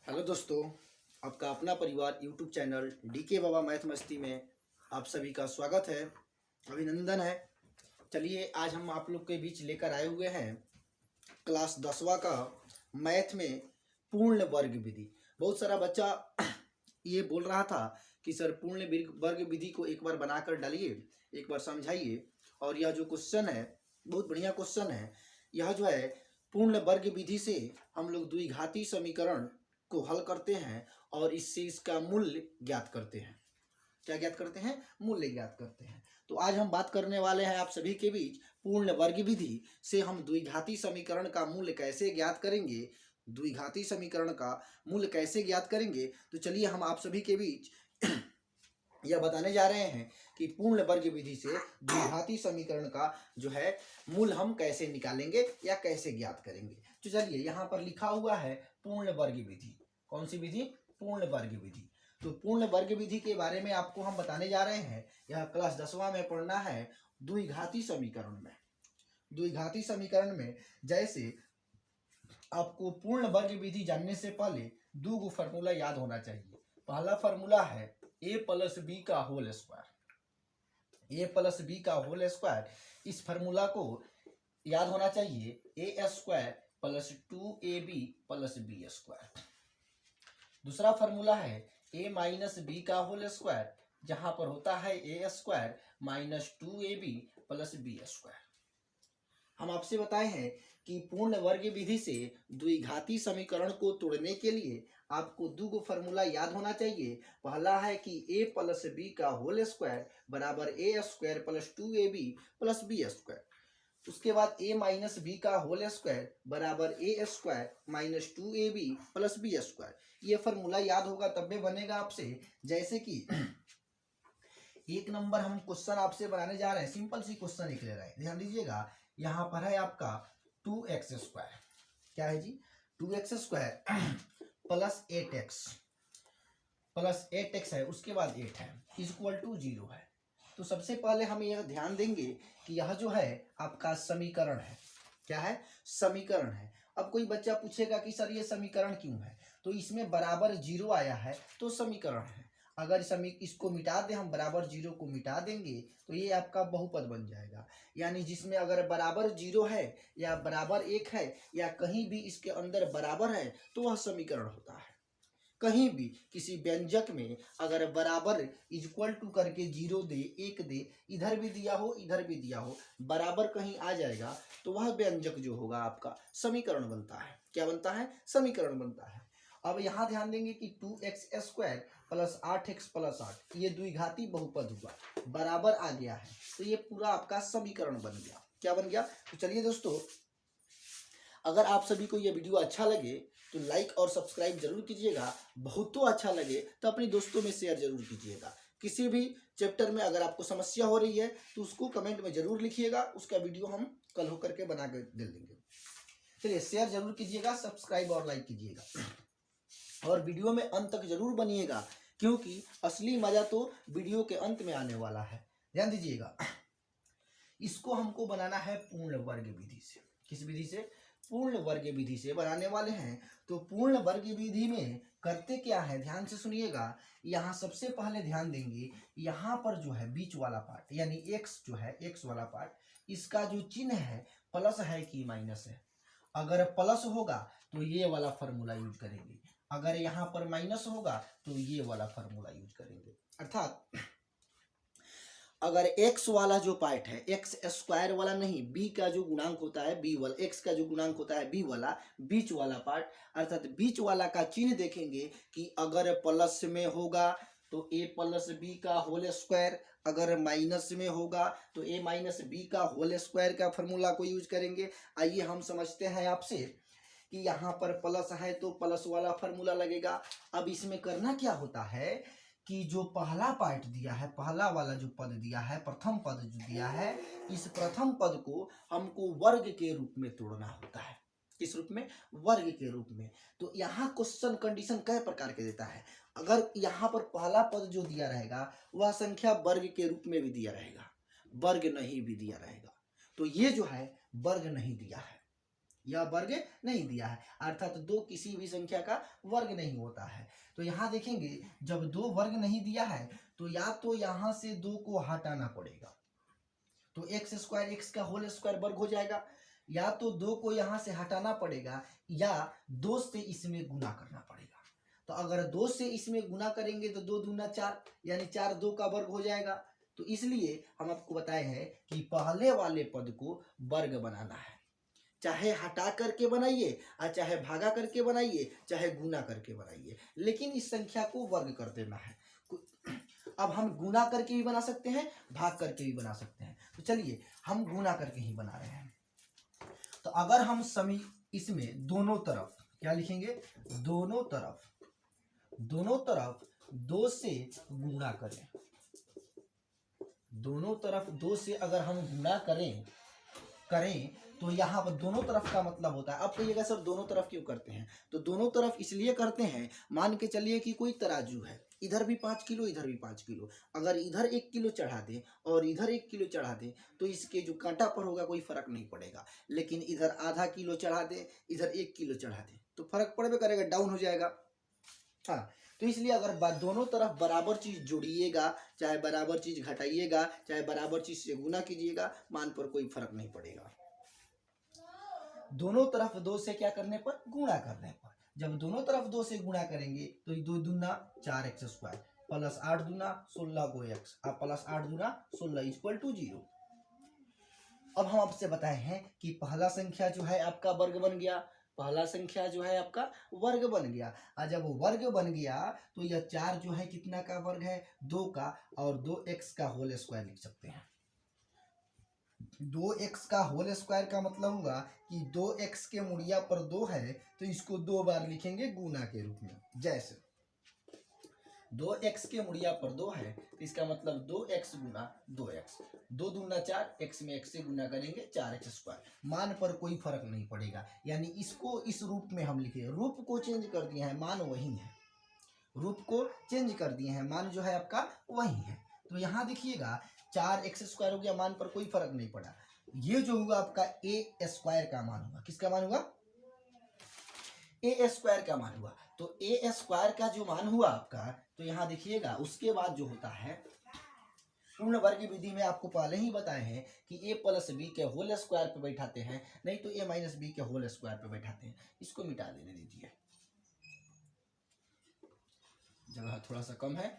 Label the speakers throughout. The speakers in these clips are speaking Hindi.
Speaker 1: हेलो दोस्तों, आपका अपना परिवार यूट्यूब चैनल डीके बाबा मैथ मस्ती में आप सभी का स्वागत है, अभिनंदन है। चलिए आज हम आप लोग के बीच लेकर आए हुए हैं क्लास 10वां का मैथ में पूर्ण वर्ग विधि। बहुत सारा बच्चा ये बोल रहा था कि सर पूर्ण वर्ग विधि को एक बार बनाकर डालिए, एक बार समझाइए। और यह जो क्वेश्चन है बहुत बढ़िया क्वेश्चन है। यह जो है पूर्ण वर्ग विधि से हम लोग द्विघाती समीकरण को हल करते हैं और इससे इसका मूल्य ज्ञात करते हैं। क्या ज्ञात करते हैं? मूल्य ज्ञात करते हैं। तो आज हम बात करने वाले हैं आप सभी के बीच पूर्ण वर्ग विधि से हम द्विघाती समीकरण का मूल्य कैसे ज्ञात करेंगे, द्विघाती समीकरण का मूल्य कैसे ज्ञात करेंगे। तो चलिए हम आप सभी के बीच यह बताने जा रहे हैं कि पूर्ण वर्ग विधि से द्विघाती समीकरण का जो है मूल हम कैसे निकालेंगे या कैसे ज्ञात करेंगे। तो चलिए यहाँ पर लिखा हुआ है पूर्ण वर्ग विधि। कौन सी विधि? पूर्ण वर्ग विधि। तो पूर्ण वर्ग विधि के बारे में आपको हम बताने जा रहे हैं। यह क्लास 10वां में पढ़ना है द्विघाती समीकरण में। द्विघाती समीकरण में जैसे आपको पूर्ण वर्ग विधि जानने से पहले दो फॉर्मूला याद होना चाहिए। पहला फॉर्मूला है a प्लस बी का whole square. a plus B का होल स्क्वायर, इस फॉर्मूला को याद होना चाहिए A square plus 2ab plus B square. दूसरा फॉर्मूला है a माइनस बी का होल स्क्वायर, जहां पर होता है A square minus 2ab plus B square. हम आपसे बताए हैं कि पूर्ण वर्ग विधि से द्विघाती समीकरण को तोड़ने के लिए आपको दो फॉर्मूला याद होना चाहिए। पहला है कि a प्लस बी का होल स्क्वायर बराबर A square plus 2ab plus B square. उसके बाद a माइनस बी का होल स्क्वायर बराबर A square minus 2ab plus B square. ये फॉर्मूला याद होगा तब भी बनेगा आपसे। जैसे कि एक नंबर हम क्वेश्चन आपसे बनाने जा रहे हैं, सिंपल सी क्वेश्चन एक ले रहे हैं, ध्यान दीजिएगा। यहाँ पर है आपका 2x स्क्वायर। क्या है जी? 2x स्क्वायर प्लस 8x है, उसके बाद 8 है, इक्वल टू 0 है। तो सबसे पहले हम यह ध्यान देंगे कि यह जो है आपका समीकरण है। क्या है? समीकरण है। अब कोई बच्चा पूछेगा कि सर ये समीकरण क्यों है, तो इसमें बराबर 0 आया है तो समीकरण है। अगर इसको मिटा दें, हम बराबर 0 को मिटा देंगे तो ये आपका बहुपद बन जाएगा। यानी जिसमें अगर बराबर 0 है या बराबर 1 है या कहीं भी इसके अंदर बराबर है तो वह समीकरण होता है। कहीं भी किसी व्यंजक में अगर बराबर इक्वल टू करके 0 दे, 1 दे, इधर भी दिया हो इधर भी दिया हो, बराबर कहीं आ जाएगा तो वह व्यंजक जो होगा आपका समीकरण बनता है। क्या बनता है? समीकरण बनता है। अब यहाँ ध्यान देंगे कि 2x square plus 8x plus 8 ये द्विघाती बहुपद हुआ, बराबर आ गया है, तो ये पूरा आपका समीकरण बन गया। क्या बन गया? तो चलिए दोस्तों, अगर आप सभी को ये वीडियो अच्छा लगे तो लाइक और सब्सक्राइब जरूर कीजिएगा। बहुत तो अच्छा लगे तो अपने दोस्तों में शेयर जरूर कीजिएगा। किसी भी चैप्टर में अगर आपको समस्या हो रही है तो उसको कमेंट में जरूर लिखिएगा, उसका वीडियो हम कल होकर के बना कर दे देंगे। चलिए शेयर जरूर कीजिएगा, सब्सक्राइब और लाइक कीजिएगा और वीडियो में अंत तक जरूर बनिएगा, क्योंकि असली मजा तो वीडियो के अंत में आने वाला है। ध्यान दीजिएगा, इसको हमको बनाना है पूर्ण वर्ग विधि से। किस विधि से? पूर्ण वर्ग विधि से बनाने वाले हैं। तो पूर्ण वर्ग विधि में करते क्या है, ध्यान से सुनिएगा। यहाँ सबसे पहले ध्यान देंगे, यहाँ पर जो है बीच वाला पार्ट यानी x जो है, x वाला पार्ट, इसका जो चिन्ह है प्लस है कि माइनस है। अगर प्लस होगा तो ये वाला फॉर्मूला यूज करेंगे, अगर यहाँ पर माइनस होगा तो ये वाला फॉर्मूला यूज करेंगे। अर्थात अगर x वाला जो पार्ट है, x स्क्वायर वाला नहीं, b का जो गुणांक होता है b वाला, x का जो गुणांक होता है b वाला, बीच वाला पार्ट, अर्थात बीच वाला का चिन्ह देखेंगे कि अगर प्लस में होगा तो a प्लस बी का होल स्क्वायर, अगर माइनस में होगा तो a माइनस बी का होल स्क्वायर का फॉर्मूला को यूज करेंगे। आइए हम समझते हैं आपसे कि यहाँ पर प्लस है तो प्लस वाला फॉर्मूला लगेगा। अब इसमें करना क्या होता है कि जो पहला पार्ट दिया है, पहला वाला जो पद दिया है, प्रथम पद जो दिया है, इस प्रथम पद को हमको वर्ग के रूप में तोड़ना होता है। किस रूप में? वर्ग के रूप में। तो यहाँ क्वेश्चन कंडीशन कई प्रकार के देता है। अगर यहाँ पर पहला पद जो दिया रहेगा वह संख्या वर्ग के रूप में भी दिया रहेगा, वर्ग नहीं भी दिया रहेगा, तो ये जो है वर्ग नहीं दिया है, यह वर्ग नहीं दिया है, अर्थात दो किसी भी संख्या का वर्ग नहीं होता है। तो यहाँ देखेंगे जब दो वर्ग नहीं दिया है तो या तो यहाँ से दो को हटाना पड़ेगा, तो एक्स स्क्वायर एक्स का होल स्क्वायर वर्ग हो जाएगा, या तो दो को यहाँ से हटाना पड़ेगा या दो से इसमें गुना करना पड़ेगा। तो अगर दो से इसमें गुना करेंगे तो दो दूना चार, यानी चार दो का वर्ग हो जाएगा। तो इसलिए हम आपको बताए हैं कि पहले वाले पद को वर्ग बनाना है, चाहे हटा करके बनाइए और चाहे भागा करके बनाइए, चाहे गुना करके बनाइए, लेकिन इस संख्या को वर्ग कर देना है। अब हम गुना करके भी बना सकते हैं, भाग करके भी बना सकते हैं। तो चलिए हम गुना करके ही बना रहे हैं। तो अगर हम इसमें दोनों तरफ क्या लिखेंगे, दोनों तरफ दो से गुणा करें, दोनों तरफ दो से अगर हम गुणा करें तो यहाँ पर दोनों तरफ का मतलब होता है, अब कहिएगा सर दोनों तरफ क्यों करते हैं, तो दोनों तरफ इसलिए करते हैं, मान के चलिए कि कोई तराजू है, इधर भी 5 किलो इधर भी 5 किलो, अगर इधर 1 किलो चढ़ा दे और इधर 1 किलो चढ़ा दे तो इसके जो कांटा पर होगा कोई फर्क नहीं पड़ेगा, लेकिन इधर आधा किलो चढ़ा दे इधर 1 किलो चढ़ा दे तो फर्क पड़ेगा करेगा, डाउन हो जाएगा। हाँ, तो इसलिए अगर दोनों तरफ बराबर चीज जोड़िएगा, चाहे बराबर चीज घटाइएगा, चाहे बराबर चीज से गुना कीजिएगा, मान पर कोई फर्क नहीं पड़ेगा। दोनों तरफ दो से क्या करने पर, गुणा करने पर। जब दोनों तरफ दो से गुणा करेंगे तो दो दूना 4x स्क्वायर प्लस 8 दूना 16 को x, अब प्लस 8 दूना 16 इक्वल टू 0। अब हम आपसे बताए हैं कि पहला संख्या जो है आपका वर्ग बन गया, पहला संख्या जो है आपका वर्ग बन गया, और जब वर्ग बन गया तो यह 4 जो है कितना का वर्ग है, 2 का, और 2x का होल स्क्वायर लिख सकते हैं। 2x का होल स्क्वायर का मतलब होगा कि 2x के मुड़िया पर 2 है तो इसको 2 बार लिखेंगे गुना के रूप में। जैसे 2x के मुड़िया पर 2 है तो इसका मतलब 2x गुना 2x, 2 दूना 4, x में x से गुना करेंगे 4x स्क्वायर, मान पर कोई फर्क नहीं पड़ेगा, यानी इसको इस रूप में हम लिखे, रूप को चेंज कर दिए हैं, मान वही है, रूप को चेंज कर दिए हैं, मान जो है आपका वही है। तो यहाँ देखिएगा 4x स्क्वायर हो गया, मान पर कोई फर्क नहीं पड़ा। ये जो हुआ आपका a स्क्वायर का मान हुआ, किसका मान हुआ, a स्क्वायर का मान हुआ। तो a स्क्वायर का जो मान हुआ आपका, तो यहाँ देखिएगा उसके बाद जो होता है पूर्ण वर्ग विधि में आपको पहले ही बताए हैं कि a प्लस बी के होल स्क्वायर पे बैठाते हैं, नहीं तो a माइनस बी के होल स्क्वायर पे बैठाते हैं। इसको मिटा देने दीजिए, जगह थोड़ा सा कम है।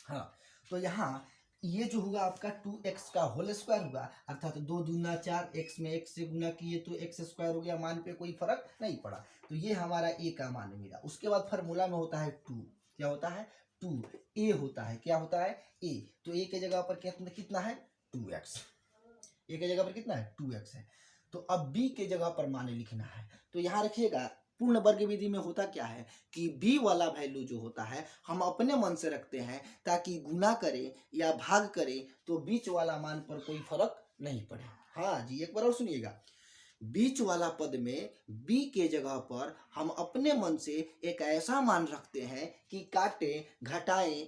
Speaker 1: हाँ, तो यहाँ ये जो हुआ आपका 2x का होल स्क्वायर हुआ, अर्थात 2 दूना 4, x में x से गुना किए तो x स्क्वायर हो गया, मान पे कोई फर्क नहीं पड़ा। तो ये हमारा a का मान मिला। उसके बाद फार्मूला में होता है 2, क्या होता है 2, a होता है, क्या होता है a, तो a के जगह पर कितना है 2x, a के जगह पर कितना है 2x है। तो अब b के जगह पर मान लिखना है, तो यहाँ रखिएगा पूर्ण वर्ग विधि में होता क्या है कि b वाला वैल्यू जो होता है हम अपने मन से रखते हैं, ताकि गुना करें या भाग करें तो बीच वाला मान पर कोई फर्क नहीं पड़े। हाँ जी, एक बार और सुनिएगा, बीच वाला पद में b के जगह पर हम अपने मन से एक ऐसा मान रखते हैं कि काटें घटाएं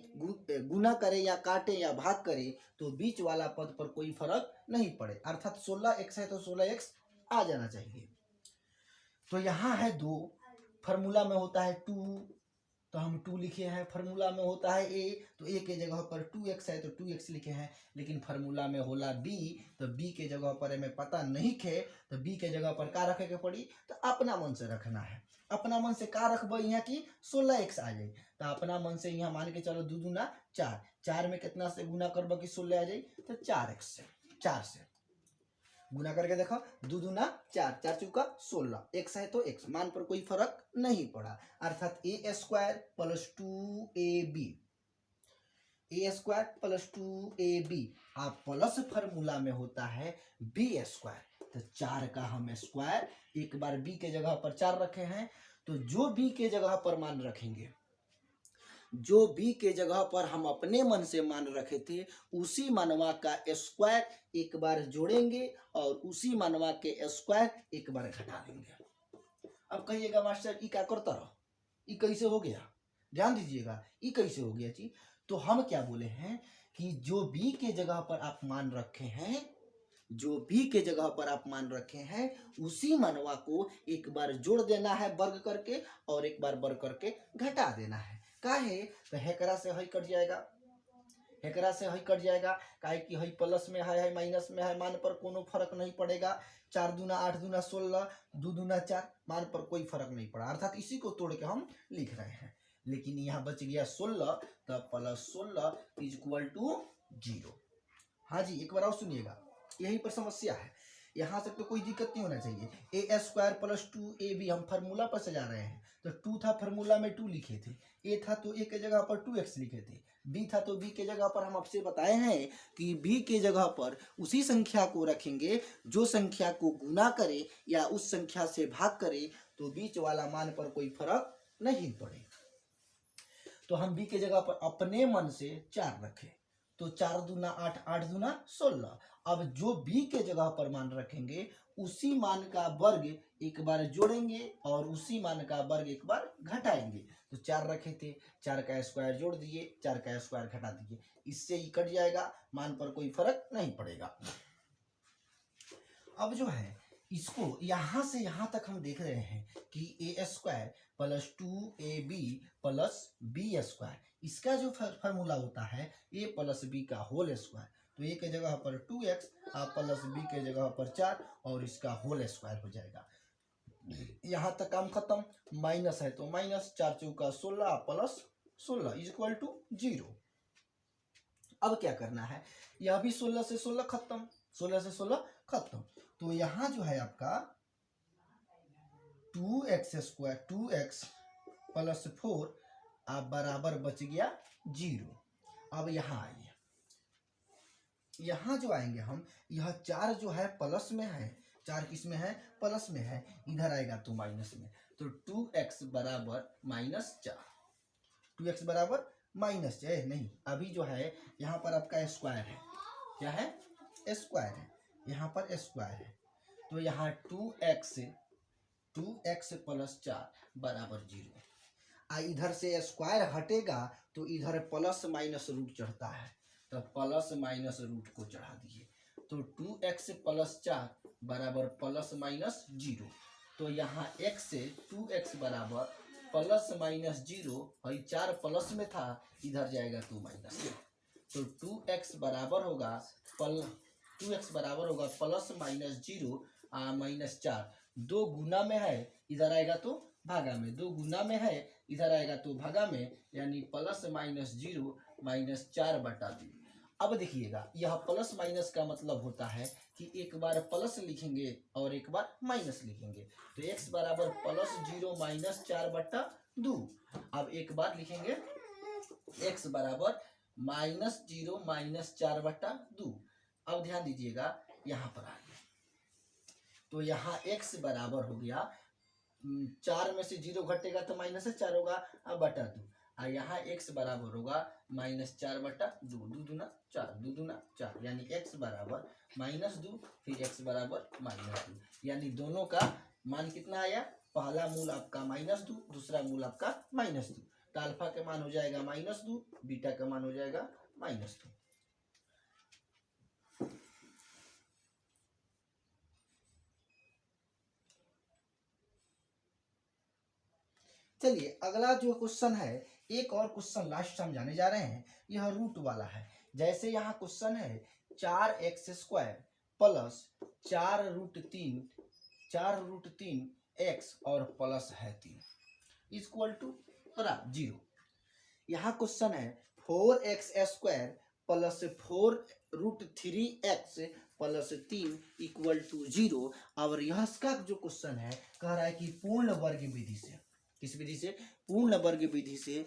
Speaker 1: गुना करें या काटें या भाग करें तो बीच वाला पद पर कोई फर्क नहीं पड़े, अर्थात 16x है तो 16x आ जाना चाहिए। तो यहाँ है 2, फार्मूला में होता है 2, तो हम 2 लिखे हैं, फार्मूला में होता है a, तो a के जगह पर 2x है तो 2x लिखे हैं, लेकिन फार्मूला में होला b, तो b के जगह पर हमें पता नहीं खे तो b के जगह पर का रखे के पड़ी, तो अपना मन से रखना है। अपना मन से का रखब यहाँ की 16x आ जाए, तो अपना मन से यहाँ मान के चलो 2 दूना 4, 4 में कितना से गुना करब कि 16 आ जाए, तो 4x से, 4 से गुना करके देखो, 2 दूना 4, 4 चौका 16, x है तो x, मान पर कोई फर्क नहीं पड़ा, अर्थात a square plus 2ab, a square plus 2ab, आप प्लस फार्मूला में होता है b स्क्वायर, तो 4 का हम स्क्वायर, एक बार b के जगह पर 4 रखे हैं, तो जो b के जगह पर मान रखेंगे, जो b के जगह पर हम अपने मन से मान रखे थे उसी मानवा का स्क्वायर एक बार जोड़ेंगे और उसी मानवा के स्क्वायर एक बार घटा देंगे। अब कहिएगा मास्टर ई क्या करता रहो, ई कैसे हो गया, ध्यान दीजिएगा ई कैसे हो गया जी। तो हम क्या बोले हैं कि जो b के जगह पर आप मान रखे हैं जो b के जगह पर आप मान रखे हैं उसी मानवा को एक बार जोड़ देना है वर्ग करके और एक बार वर्ग करके घटा देना है। काहे तो हेकरा से हई कट जाएगा, हेकरा से हई कट जाएगा, काहे कि हई प्लस में है माइनस में है, मान पर कोनो फर्क नहीं पड़ेगा। 4 दूना 8 दूना 16, 2 दूना 4, मान पर कोई फर्क नहीं पड़ा, अर्थात इसी को तोड़ के हम लिख रहे हैं। लेकिन यहाँ बच गया 16, तो प्लस 16 इज इक्वल टू 0। हाँ जी, एक बार और सुनिएगा, यहीं पर समस्या है, यहाँ से तो कोई दिक्कत नहीं होना चाहिए। ए स्क्वायर प्लस 2ab हम फार्मूला पर से जा रहे हैं, तो 2 था फार्मूला में 2 लिखे थे, ए था तो ए के जगह पर 2x लिखे थे, बी था तो बी के जगह पर हम आपसे बताए हैं कि बी के जगह पर उसी संख्या को रखेंगे जो संख्या को गुना करे या उस संख्या से भाग करे, तो बीच वाला मान पर कोई फर्क नहीं पड़े। तो हम बी के जगह पर अपने मन से 4 रखे, तो 4 दूना 8, 8 दूना 16। अब जो बी के जगह पर मान रखेंगे उसी मान का वर्ग एक बार जोड़ेंगे और उसी मान का वर्ग एक बार घटाएंगे। तो 4 रखे थे, 4 का स्क्वायर जोड़ दिए, 4 का स्क्वायर घटा दिए, इससे ही कट जाएगा, मान पर कोई फर्क नहीं पड़ेगा। अब जो है इसको यहां से यहां तक हम देख रहे हैं कि A square plus 2ab plus B square, इसका जो फार्मूला होता है ए प्लस बी का होल स्क्वायर, तो ए के जगह पर 2x प्लस बी के जगह पर 4 और इसका होल स्क्वायर हो जाएगा। यहाँ तक काम खत्म, माइनस है तो माइनस, 4 चौका 16 प्लस 16 इज इक्वल टू 0। अब क्या करना है, यह भी 16 से 16 खत्म, 16 से 16 खत्म, तो यहाँ जो है आपका 2x स्क्वायर 2x प्लस 4 आप बराबर बच गया 0। अब यहाँ आइए, यहाँ जो आएंगे हम, यह 4 जो है प्लस में है, 4 किस में है, प्लस में है, इधर आएगा तो माइनस में, तो 2x बराबर -4, 2x बराबर -4 नहीं, अभी जो है यहाँ पर आपका स्क्वायर है, क्या है, स्क्वायर है, यहाँ पर स्क्वायर है, तो यहाँ 2x प्लस 4 बराबर 0। इधर से स्क्वायर हटेगा तो इधर प्लस माइनस रूट चढ़ता है, तो प्लस माइनस रूट को चढ़ा दिए, तो 2x प्लस 4 बराबर प्लस माइनस 0, तो यहाँ x से 2x बराबर प्लस माइनस 0, और 4 प्लस में था इधर जाएगा तो माइनस, तो 2x बराबर होगा प्लस माइनस 0 -4, 2 गुना में है इधर आएगा तो भागा में, 2 गुना में है इधर आएगा तो भागा में, यानी प्लस माइनस 0 -4/2। अब देखिएगा, यह प्लस माइनस का मतलब होता है कि एक बार प्लस लिखेंगे और एक बार माइनस लिखेंगे, तो x बराबर प्लस 0 -4/2। अब एक बार लिखेंगे x बराबर -0 -4/2। अब ध्यान दीजिएगा, यहाँ पर आइए, तो यहाँ x बराबर हो गया, 4 में से 0 घटेगा तो -4 होगा, अब बटा 2, और यहाँ x बराबर होगा -4/2, 2 दूना 4, 2 दूना 4, यानी x बराबर -2, फिर x बराबर -2, यानी दोनों का मान कितना आया, पहला मूल आपका -2, दूसरा मूल आपका -2, तो अल्फा का मान हो जाएगा -2, बीटा का मान हो जाएगा -2। चलिए अगला जो क्वेश्चन है, एक और क्वेश्चन लास्ट समझाने जा रहे हैं, यह रूट वाला है। जैसे यहाँ क्वेश्चन है 4x² प्लस 4√3 x और प्लस है 3 इक्वल टू 0। यहाँ क्वेश्चन है 4x² plus 4√3x plus 3 equal to 0। और यह इसका जो क्वेश्चन है कह रहा है कि पूर्ण वर्ग विधि से, किस विधि से, पूर्ण वर्ग विधि से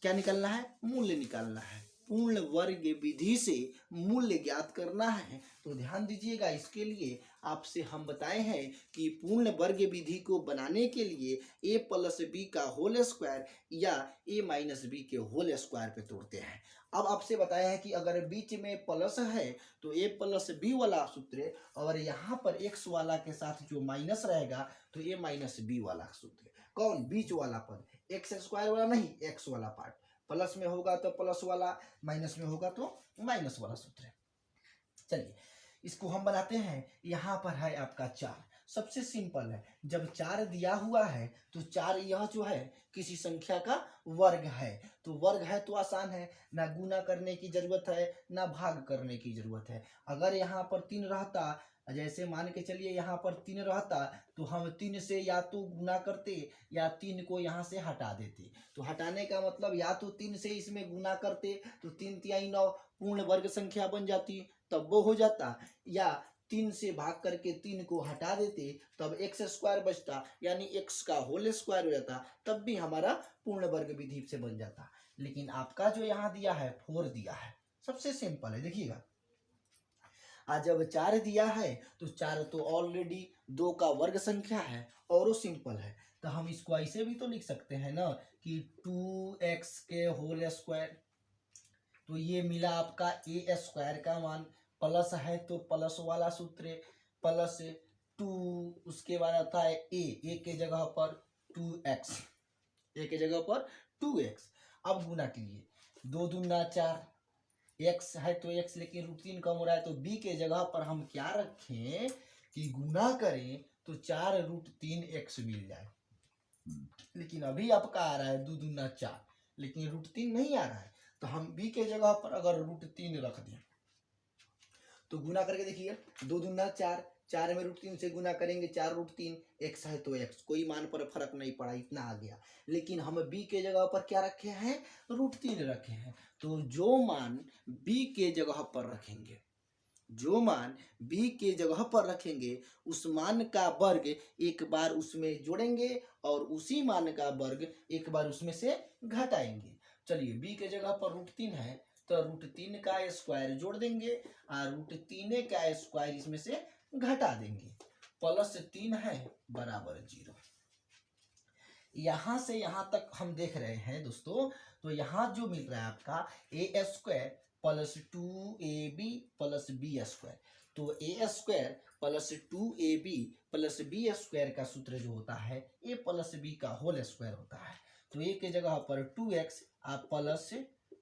Speaker 1: क्या निकालना है, मूल्य निकालना है, पूर्ण वर्ग विधि से मूल्य ज्ञात करना है। तो ध्यान दीजिएगा, इसके लिए आपसे हम बताए हैं कि पूर्ण वर्ग विधि को बनाने के लिए a प्लस बी का होल स्क्वायर या a माइनस बी के होल स्क्वायर पे तोड़ते हैं। अब आपसे बताया है कि अगर बीच में प्लस है तो a प्लस बी वाला सूत्र, और यहाँ पर x वाला के साथ जो माइनस रहेगा तो a माइनस बी वाला सूत्र। कौन, बीच वाला पद, एक्स स्क्वायर वाला नहीं, एक्स वाला पार्ट, प्लस में होगा तो प्लस वाला, माइनस में होगा तो माइनस वाला सूत्र। चलिए इसको हम बनाते हैं, यहाँ पर है आपका 4। सबसे सिंपल है, जब 4 दिया हुआ है तो 4 यह जो है किसी संख्या का वर्ग है, तो वर्ग है तो आसान है, ना गुना करने की जरूरत है ना भाग करने की जरूरत है। अगर यहाँ पर 3 रहता, जैसे मान के चलिए यहाँ पर 3 रहता, तो हम 3 से या तो गुना करते या 3 को यहाँ से हटा देते। तो हटाने का मतलब या तो 3 से इसमें गुना करते तो 3 तिहाई 9 पूर्ण वर्ग संख्या बन जाती, तब वो हो जाता, या 3 से भाग करके 3 को हटा देते तब एक्स स्क्वायर बचता, यानी एक्स का होल स्क्वायर हो जाता, तब भी हमारा पूर्ण वर्ग विधि से बन जाता। लेकिन आपका जो यहाँ दिया है 4 दिया है, सबसे सिंपल है, देखिएगा। आज जब 4 दिया है तो 4 तो ऑलरेडी 2 का वर्ग संख्या है और वो सिंपल है, तो हम इसको ऐसे भी तो लिख सकते हैं ना कि 2x के होल स्क्वायर। तो ये मिला आपका ए स्क्वायर का मान, प्लस है तो प्लस वाला सूत्र प्लस 2, उसके बाद आता है ए के जगह पर 2x, ए के जगह पर 2x। अब गुना कीजिए, 2 दूना 4, x है तो x, लेकिन √3 कम हो रहा है तो b के जगह पर हम क्या रखें कि गुना करें तो 4√3x मिल जाए। लेकिन अभी आपका आ रहा है 2 दूना 4, लेकिन √3 नहीं आ रहा है, तो हम b के जगह पर अगर √3 रख दें तो गुना करके देखिए, 2 दूना 4, 4 में √3 से गुना करेंगे 4√3, x है तो x, कोई मान पर फर्क नहीं पड़ा, इतना आ गया। लेकिन हम b के जगह पर क्या रखे हैं, √3 रखे हैं, तो जो मान b के जगह पर रखेंगे, जो मान b के जगह पर रखेंगे उस मान का वर्ग एक बार उसमें जोड़ेंगे और उसी मान का वर्ग एक बार उसमें से घटाएंगे। चलिए b के जगह पर √3 है तो √3 का स्क्वायर जोड़ देंगे और √3 का स्क्वायर इसमें से घटा देंगे, +3 है बराबर 0। यहां से यहां तक हम देख रहे हैं दोस्तों, तो यहां जो मिल रहा है आपका A square plus 2ab plus B square, तो A square plus 2ab plus B square का सूत्र जो होता है ए प्लस बी का होल स्क्वायर होता है। तो ए के जगह पर 2x आप प्लस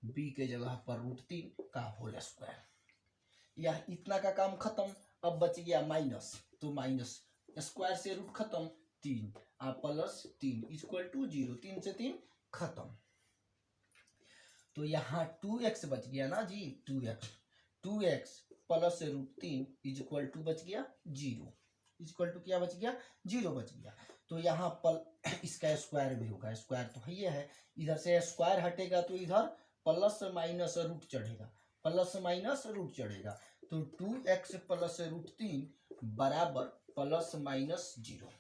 Speaker 1: बी के जगह पर √3 का होल स्क्वायर, यह इतना का काम खत्म। अब बच गया माइनस, तो माइनस स्क्वायर से रूट खत्म, 3 आप प्लस 3 इक्वल टू 0, 3 से 3 खत्म। तो यहाँ 2x बच गया ना जी, 2x प्लस √3 इक्वल टू बच गया 0, इक्वल टू क्या बच गया, 0 बच गया। तो यहाँ इसका स्क्वायर भी होगा, स्क्वायर तो है, इधर से स्क्वायर हटेगा तो इधर प्लस माइनस रूट चढ़ेगा, प्लस माइनस रूट चढ़ेगा, तो 2x प्लस √3 बराबर प्लस माइनस 0,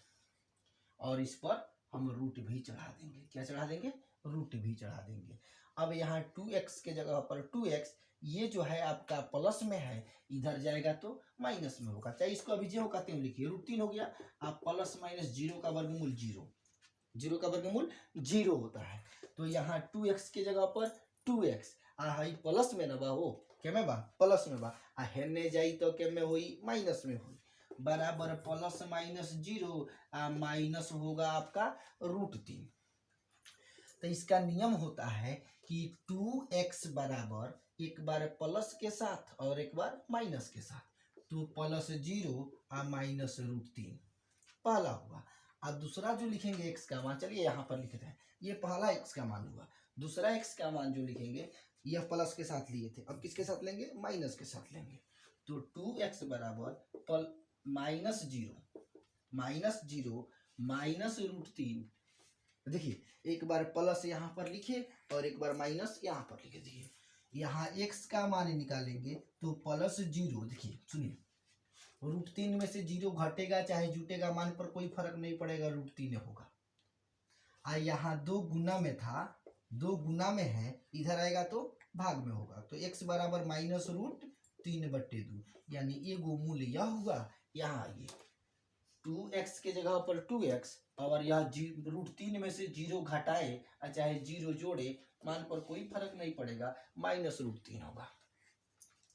Speaker 1: और इस पर हम रूट भी चढ़ा देंगे, क्या चढ़ा देंगे, रूट भी चढ़ा देंगे। अब यहाँ 2x के जगह पर 2x, ये जो है आपका प्लस में है, इधर जाएगा तो माइनस में होगा, चाहे इसको अभी जो कहते हैं लिखिए, √3 हो गया, आप प्लस माइनस 0 का वर्गमूल 0, 0 का वर्गमूल 0 होता है। तो यहाँ 2x के जगह पर 2x प्लस में ना बा, हो क्या में बा, प्लस में बा, हेने जाई तो क्या में होई, माइनस में होई, बराबर प्लस माइनस 0 माइनस होगा आपका √3। तो इसका नियम होता है कि 2x बराबर एक बार प्लस के साथ और एक बार माइनस के साथ, तो प्लस 0 माइनस √3 पहला हुआ। और दूसरा जो लिखेंगे x का मान, चलिए यहाँ पर लिखते हैं, ये पहला x का मान हुआ, दूसरा x का मान जो लिखेंगे यह प्लस के साथ लिए थे, अब किसके साथ लेंगे, माइनस के साथ लेंगे। तो 2x बराबर माइनस 0 माइनस √3, देखिए एक बार प्लस यहाँ पर लिखे और एक बार माइनस यहाँ पर लिखे। देखिए यहाँ x का मान निकालेंगे तो प्लस 0, देखिए सुनिए, √3 में से 0 घटेगा चाहे जुटेगा, मान पर कोई फर्क नहीं पड़ेगा, √3 होगा। यहाँ 2 गुना में था, 2 गुना में है, इधर आएगा तो भाग में होगा, तो x बराबर माइनस √3/2, यानी एगो मूल्य यह हुआ। यहाँ आइए 2x के जगह पर 2x और यह √3 में से 0 घटाए चाहे 0 जोड़े, मान पर कोई फर्क नहीं पड़ेगा, माइनस √3 होगा,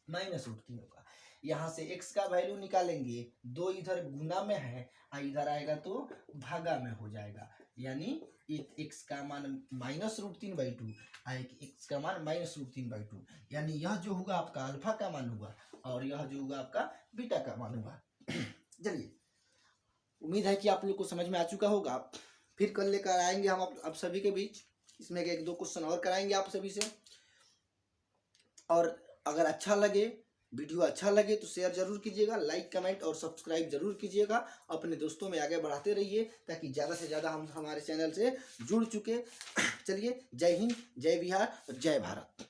Speaker 1: माइनस √3 होगा। यहाँ से x का वैल्यू निकालेंगे, 2 इधर गुना में है और इधर आएगा तो भागा में हो जाएगा, यानी एक x का मान -√3/2 और एक x का मान -√3/2, यानी यह जो होगा आपका अल्फा का मान होगा और यह जो होगा आपका बीटा का मान होगा। चलिए, उम्मीद है कि आप लोग को समझ में आ चुका होगा। फिर कल लेकर आएंगे हम आप सभी के बीच, इसमें एक दो क्वेश्चन और कराएंगे आप सभी से। और अगर अच्छा लगे, वीडियो अच्छा लगे तो शेयर जरूर कीजिएगा, लाइक कमेंट और सब्सक्राइब जरूर कीजिएगा, अपने दोस्तों में आगे बढ़ाते रहिए ताकि ज़्यादा से ज़्यादा हम हमारे चैनल से जुड़ चुके। चलिए, जय हिंद, जय बिहार और जय भारत।